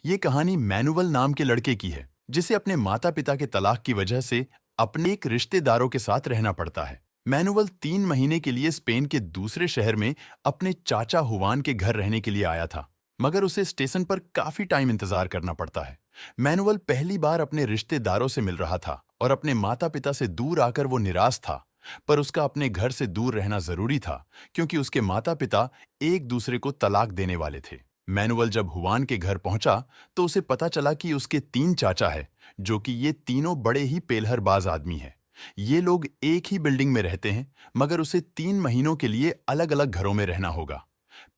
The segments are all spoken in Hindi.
ये कहानी मैनुअल नाम के लड़के की है, जिसे अपने माता पिता के तलाक की वजह से अपने एक रिश्तेदारों के साथ रहना पड़ता है। मैनुअल 3 महीने के लिए स्पेन के दूसरे शहर में अपने चाचा हुवान के घर रहने के लिए आया था, मगर उसे स्टेशन पर काफी टाइम इंतजार करना पड़ता है। मैनुअल पहली बार अपने रिश्तेदारों से मिल रहा था और अपने माता पिता से दूर आकर वो निराश था। पर उसका अपने घर से दूर रहना जरूरी था, क्योंकि उसके माता पिता एक दूसरे को तलाक देने वाले थे। मैनुअल जब हुवान के घर पहुंचा तो उसे पता चला कि उसके 3 चाचा है, जो कि ये तीनों बड़े ही पेलहरबाज आदमी हैं। ये लोग एक ही बिल्डिंग में रहते हैं, मगर उसे 3 महीनों के लिए अलग अलग घरों में रहना होगा।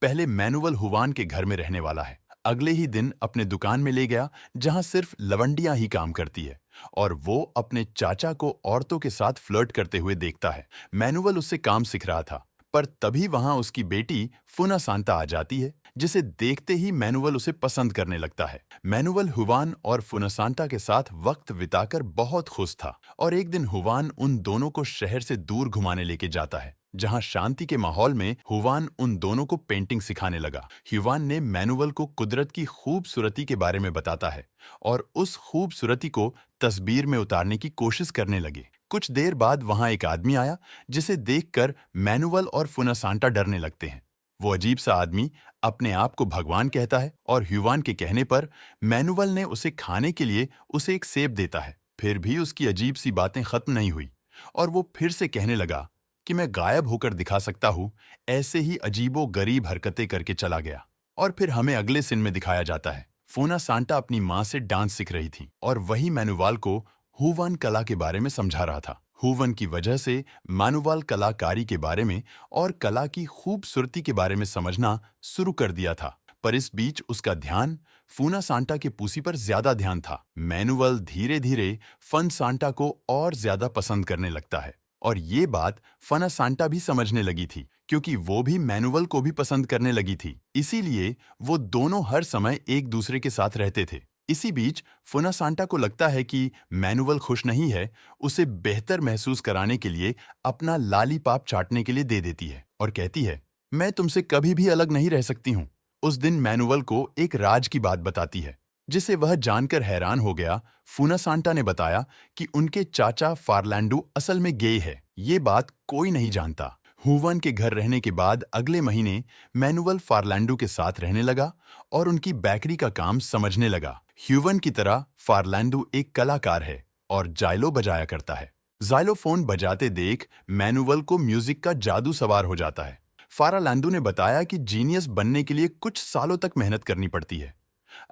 पहले मैनुअल हुवान के घर में रहने वाला है। अगले ही दिन अपने दुकान में ले गया, जहां सिर्फ लवंडियां ही काम करती है, और वो अपने चाचा को औरतों के साथ फ्लर्ट करते हुए देखता है। मैनुअल उससे काम सीख रहा था, पर तभी वहां उसकी बेटी फुना सांता आ जाती है, जिसे देखते ही मैनुअल उसे पसंद करने लगता है। मैनुअल हुवान और फुनासांटा के साथ वक्त बिताकर बहुत खुश था, और एक दिन हुवान उन दोनों को शहर से दूर घुमाने लेके जाता है, जहां शांति के माहौल में हुवान उन दोनों को पेंटिंग सिखाने लगा। हुवान ने मैनुअल को कुदरत की खूबसूरती के बारे में बताता है, और उस खूबसूरती को तस्वीर में उतारने की कोशिश करने लगे। कुछ देर बाद वहां एक आदमी आया, जिसे देखकर मैनुअल और फुनासांटा डरने लगते हैं। वो अजीब सा आदमी अपने आप को भगवान कहता है, और हुवान के कहने पर मैनुअल ने उसे खाने के लिए उसे एक सेब देता है। फिर भी उसकी अजीब सी बातें खत्म नहीं हुई, और वो फिर से कहने लगा कि मैं गायब होकर दिखा सकता हूँ। ऐसे ही अजीबो गरीब हरकतें करके चला गया। और फिर हमें अगले सीन में दिखाया जाता है, फोना सांटा अपनी माँ से डांस सीख रही थी, और वही मैनुअल को हुवान कला के बारे में समझा रहा था। हुवन की वजह से मैनुअल कलाकारी के बारे में और कला की खूबसूरती के बारे में समझना शुरू कर दिया था। पर इस बीच उसका ध्यान फूना सांटा के पूसी पर ज्यादा ध्यान था। मैनुअल धीरे धीरे फन सांटा को और ज्यादा पसंद करने लगता है, और ये बात फना सांटा भी समझने लगी थी, क्योंकि वो भी मैनुअल को भी पसंद करने लगी थी। इसीलिए वो दोनों हर समय एक दूसरे के साथ रहते थे। इसी बीच फुना सांटा को लगता है कि मैनुअल खुश नहीं है, उसे बेहतर महसूस कराने के लिए अपना लालीपाप चाटने के लिए दे देती है, और कहती है, मैं तुमसे कभी भी अलग नहीं रह सकती हूँ। उस दिन मैनुअल को एक राज की बात बताती है, जिसे वह जानकर हैरान हो गया। फुना सांटा ने बताया कि उनके चाचा फार्लैंडो असल में गे है। ये बात कोई नहीं जानता। हुवन के घर रहने के बाद अगले महीने मैनुअल फार्लैंडो के साथ रहने लगा और उनकी बेकरी का काम समझने लगा। ह्यूवन की तरह फार्लैंडो एक कलाकार है और जाइलो बजाया करता है। जाइलोफोन बजाते देख मैनुअल को म्यूजिक का जादू सवार हो जाता है। फार्लैंडो ने बताया कि जीनियस बनने के लिए कुछ सालों तक मेहनत करनी पड़ती है।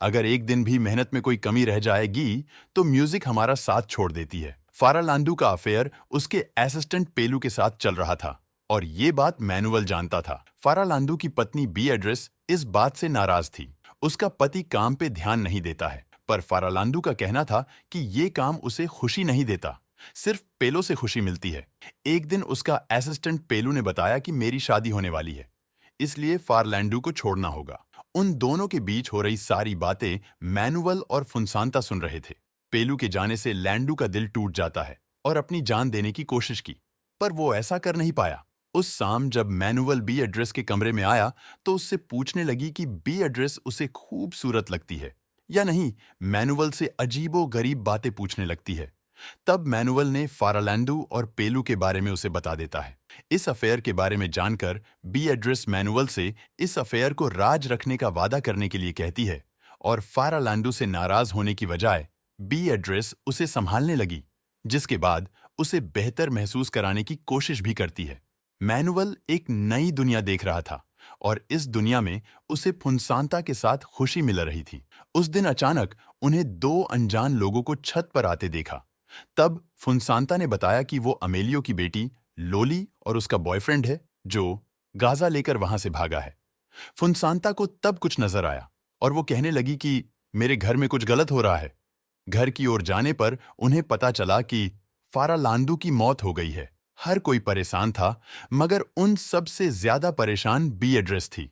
अगर एक दिन भी मेहनत में कोई कमी रह जाएगी तो म्यूजिक हमारा साथ छोड़ देती है। फार्लैंडो का अफेयर उसके असिस्टेंट पेलू के साथ चल रहा था, और ये बात मैनुअल जानता था। फार्लैंडो की पत्नी बीएड्रेस इस बात से नाराज थी। उसका पति काम पे ध्यान नहीं देता है, पर फार्लैंडो का कहना था कि ये काम उसे खुशी नहीं देता, सिर्फ पेलो से खुशी मिलती है। एक दिन उसका असिस्टेंट पेलू ने बताया कि मेरी शादी होने वाली है, इसलिए फार्लैंडो को छोड़ना होगा। उन दोनों के बीच हो रही सारी बातें मैनुअल और फुनसांता सुन रहे थे। पेलू के जाने से लैंडू का दिल टूट जाता है और अपनी जान देने की कोशिश की, पर वो ऐसा कर नहीं पाया। उस शाम जब मैनुअल बीएड्रेस के कमरे में आया तो उससे पूछने लगी कि बीएड्रेस उसे खूबसूरत लगती है या नहीं। मैनुअल से अजीबो गरीब बातें पूछने लगती है। तब मैनुअल ने फार्लैंडो और पेलू के बारे में उसे बता देता है। इस अफेयर के बारे में जानकर बीएड्रेस मैनुअल से इस अफेयर को राज रखने का वादा करने के लिए कहती है, और फार्लैंडो से नाराज होने की बजाय बीएड्रेस उसे संभालने लगी, जिसके बाद उसे बेहतर महसूस कराने की कोशिश भी करती है। मैनुअल एक नई दुनिया देख रहा था, और इस दुनिया में उसे फुनसांता के साथ खुशी मिल रही थी। उस दिन अचानक उन्हें 2 अनजान लोगों को छत पर आते देखा। तब फुनसांता ने बताया कि वो अमेलियो की बेटी लोली और उसका बॉयफ्रेंड है, जो गाजा लेकर वहां से भागा है। फुनसांता को तब कुछ नजर आया, और वो कहने लगी कि मेरे घर में कुछ गलत हो रहा है। घर की ओर जाने पर उन्हें पता चला कि फार्लैंडो की मौत हो गई है। हर कोई परेशान था, मगर उन सब से ज्यादा परेशान बीएड्रेस थी।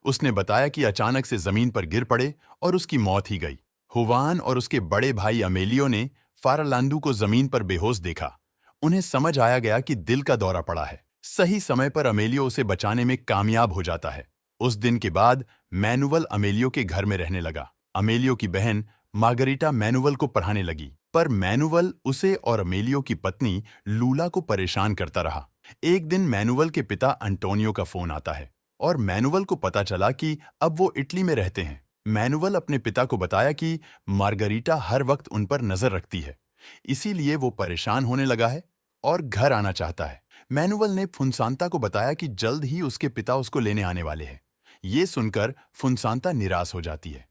उसने बताया कि अचानक से जमीन पर गिर पड़े और उसकी मौत ही गई। हुवान और उसके बड़े भाई अमेलियो ने फार्लैंडो को जमीन पर बेहोश देखा। उन्हें समझ आया गया कि दिल का दौरा पड़ा है। सही समय पर अमेलियो उसे बचाने में कामयाब हो जाता है। उस दिन के बाद मैनुअल अमेलियो के घर में रहने लगा। अमेलियो की बहन मार्गरीटा मैनुअल को पढ़ाने लगी, पर मैनुअल उसे और अमेलियो की पत्नी लूला को परेशान करता रहा। एक दिन मैनुअल के पिता अंटोनियो का फोन आता है और मैनुअल को पता चला कि अब वो इटली में रहते हैं। मैनुअल अपने पिता को बताया कि मार्गरीटा हर वक्त उन पर नजर रखती है, इसीलिए वो परेशान होने लगा है और घर आना चाहता है। मैनुअल ने फुनसांता को बताया कि जल्द ही उसके पिता उसको लेने आने वाले हैं। ये सुनकर फुनसांता निराश हो जाती है।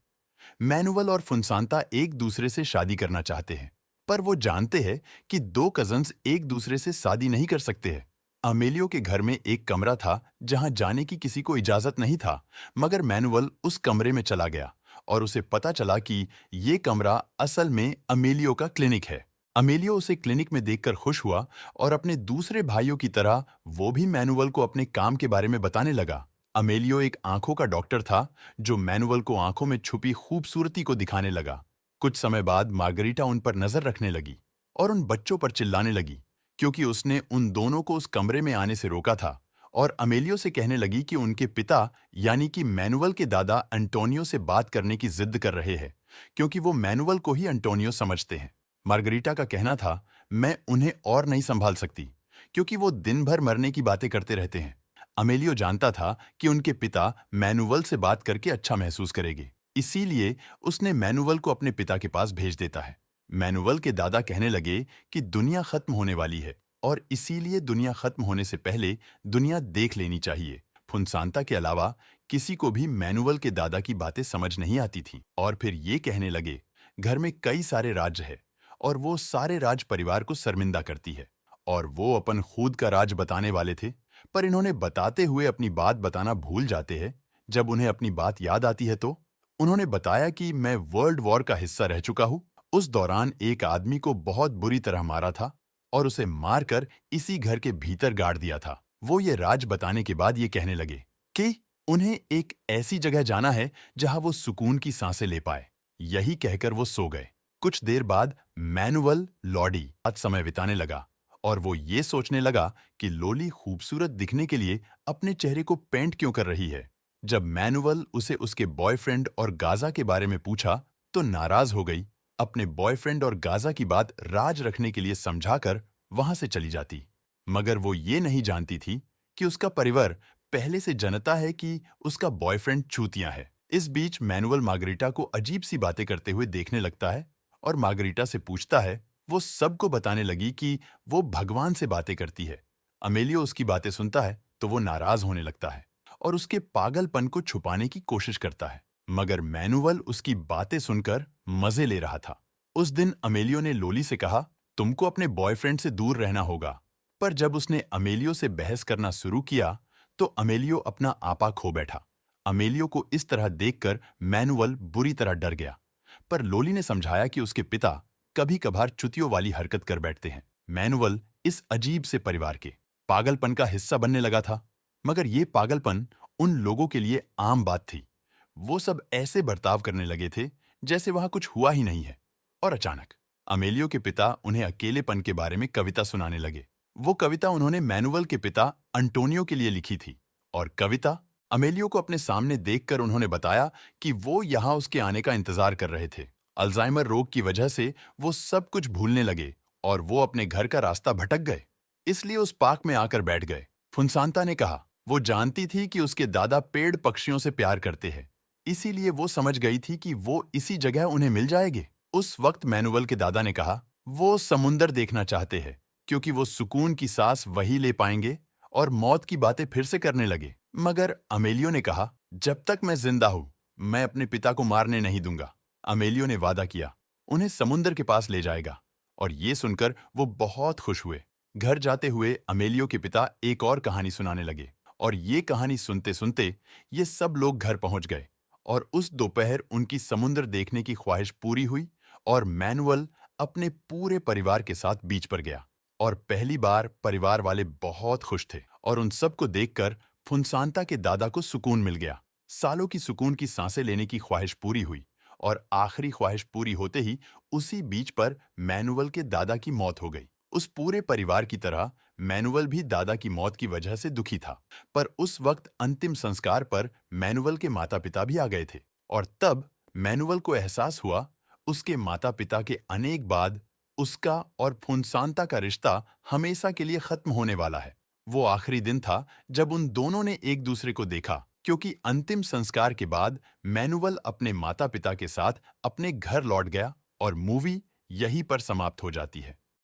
मैनुअल और फुनसांता एक दूसरे से शादी करना चाहते हैं, पर वो जानते हैं कि दो कजन्स एक दूसरे से शादी नहीं कर सकते हैं। अमेलियो के घर में एक कमरा था जहां जाने की किसी को इजाजत नहीं था, मगर मैनुअल उस कमरे में चला गया और उसे पता चला कि ये कमरा असल में अमेलियो का क्लिनिक है। अमेलियो उसे क्लिनिक में देखकर खुश हुआ और अपने दूसरे भाइयों की तरह वो भी मैनुअल को अपने काम के बारे में बताने लगा। अमेलियो एक आंखों का डॉक्टर था जो मैनुअल को आंखों में छुपी खूबसूरती को दिखाने लगा। कुछ समय बाद मार्गरीटा उन पर नजर रखने लगी और उन बच्चों पर चिल्लाने लगी, क्योंकि उसने उन दोनों को उस कमरे में आने से रोका था, और अमेलियो से कहने लगी कि उनके पिता यानी कि मैनुअल के दादा अंटोनियो से बात करने की जिद कर रहे हैं, क्योंकि वो मैनुअल को ही अंटोनियो समझते हैं। मार्गरीटा का कहना था, मैं उन्हें और नहीं संभाल सकती, क्योंकि वो दिन भर मरने की बातें करते रहते हैं। अमेलियो जानता था कि उनके पिता मैनुअल से बात करके अच्छा महसूस करेंगे, इसीलिए उसने मैनुअल को अपने पिता के पास भेज देता है। मैनुअल के दादा कहने लगे कि दुनिया खत्म होने वाली है और इसीलिए दुनिया खत्म होने से पहले दुनिया देख लेनी चाहिए। फुनसांता के अलावा किसी को भी मैनुअल के दादा की बातें समझ नहीं आती थी, और फिर ये कहने लगे, घर में कई सारे राज्य है और वो सारे राज परिवार को शर्मिंदा करती है, और वो अपन खुद का राज बताने वाले थे, पर इन्होंने बताते हुए अपनी बात बताना भूल जाते हैं। जब उन्हें अपनी बात याद आती है तो उन्होंने बताया कि मैं वर्ल्ड वॉर का हिस्सा रह चुका हूं। उस दौरान एक आदमी को बहुत बुरी तरह मारा था और उसे मारकर इसी घर के भीतर गाड़ दिया था। वो ये राज बताने के बाद ये कहने लगे कि उन्हें एक ऐसी जगह जाना है जहां वो सुकून की सांसें ले पाए। यही कहकर वो सो गए। कुछ देर बाद मैनुअल लॉडी आज समय बिताने लगा और वो ये सोचने लगा कि लोली खूबसूरत दिखने के लिए अपने चेहरे को पेंट क्यों कर रही है। जब मैनुअल उसे उसके बॉयफ्रेंड और गाजा के बारे में पूछा तो नाराज हो गई। अपने बॉयफ्रेंड और गाजा की बात राज रखने के लिए समझाकर वहां से चली जाती, मगर वो ये नहीं जानती थी कि उसका परिवार पहले से जानता है कि उसका बॉयफ्रेंड चूतिया है। इस बीच मैनुअल मार्गरीटा को अजीब सी बातें करते हुए देखने लगता है और मार्गरीटा से पूछता है। वो सबको बताने लगी कि वो भगवान से बातें करती है। अमेलियो उसकी बातें सुनता है तो वो नाराज होने लगता है और उसके पागलपन को छुपाने की कोशिश करता है, मगर मैनुअल उसकी बातें सुनकर मजे ले रहा था। उस दिन अमेलियो ने लोली से कहा, तुमको अपने बॉयफ्रेंड से दूर रहना होगा, पर जब उसने अमेलियो से बहस करना शुरू किया तो अमेलियो अपना आपा खो बैठा। अमेलियो को इस तरह देखकर मैनुअल बुरी तरह डर गया, पर लोली ने समझाया कि उसके पिता कभी कभार चुतियों वाली हरकत कर बैठते हैं। मैनुअल इस अजीब से परिवार के पागलपन का हिस्सा बनने लगा था, मगर ये पागलपन उन लोगों के लिए आम बात थी। वो सब ऐसे बर्ताव करने लगे थे जैसे वहां कुछ हुआ ही नहीं है। और अचानक अमेलियो के पिता उन्हें अकेलेपन के बारे में कविता सुनाने लगे। वो कविता उन्होंने मैनुअल के पिता अंटोनियो के लिए लिखी थी, और कविता अमेलियो को अपने सामने देखकर उन्होंने बताया कि वो यहाँ उसके आने का इंतजार कर रहे थे। अल्जाइमर रोग की वजह से वो सब कुछ भूलने लगे और वो अपने घर का रास्ता भटक गए, इसलिए उस पार्क में आकर बैठ गए। फुनसांता ने कहा, वो जानती थी कि उसके दादा पेड़ पक्षियों से प्यार करते हैं, इसीलिए वो समझ गई थी कि वो इसी जगह उन्हें मिल जाएंगे। उस वक्त मैनुअल के दादा ने कहा, वो समुंदर देखना चाहते हैं, क्योंकि वो सुकून की सांस वही ले पाएंगे, और मौत की बातें फिर से करने लगे। मगर अमेलियो ने कहा, जब तक मैं जिंदा हूं, मैं अपने पिता को मारने नहीं दूंगा। अमेलियो ने वादा किया, उन्हें समुंदर के पास ले जाएगा, और ये सुनकर वो बहुत खुश हुए। घर जाते हुए अमेलियो के पिता एक और कहानी सुनाने लगे, और ये कहानी सुनते सुनते ये सब लोग घर पहुंच गए, और उस दोपहर उनकी समुंदर देखने की ख्वाहिश पूरी हुई, और मैनुअल अपने पूरे परिवार के साथ बीच पर गया, और पहली बार परिवार वाले बहुत खुश थे, और उन सबको देखकर फुनसांता के दादा को सुकून मिल गया। सालों की सुकून की सांसें लेने की ख्वाहिश पूरी हुई, और आखिरी ख्वाहिश पूरी होते ही उसी बीच पर मैनुअल के दादा की मौत हो गई। उस पूरे परिवार की तरह मैनुअल भी दादा की मौत की वजह से दुखी था, पर उस वक्त अंतिम संस्कार पर मैनुअल के माता पिता भी आ गए थे, और तब मैनुअल को एहसास हुआ उसके माता पिता के अनेक बाद उसका और फुनसांता का रिश्ता हमेशा के लिए खत्म होने वाला है। वो आखिरी दिन था जब उन दोनों ने एक दूसरे को देखा, क्योंकि अंतिम संस्कार के बाद मैनुअल अपने माता पिता के साथ अपने घर लौट गया और मूवी यहीं पर समाप्त हो जाती है।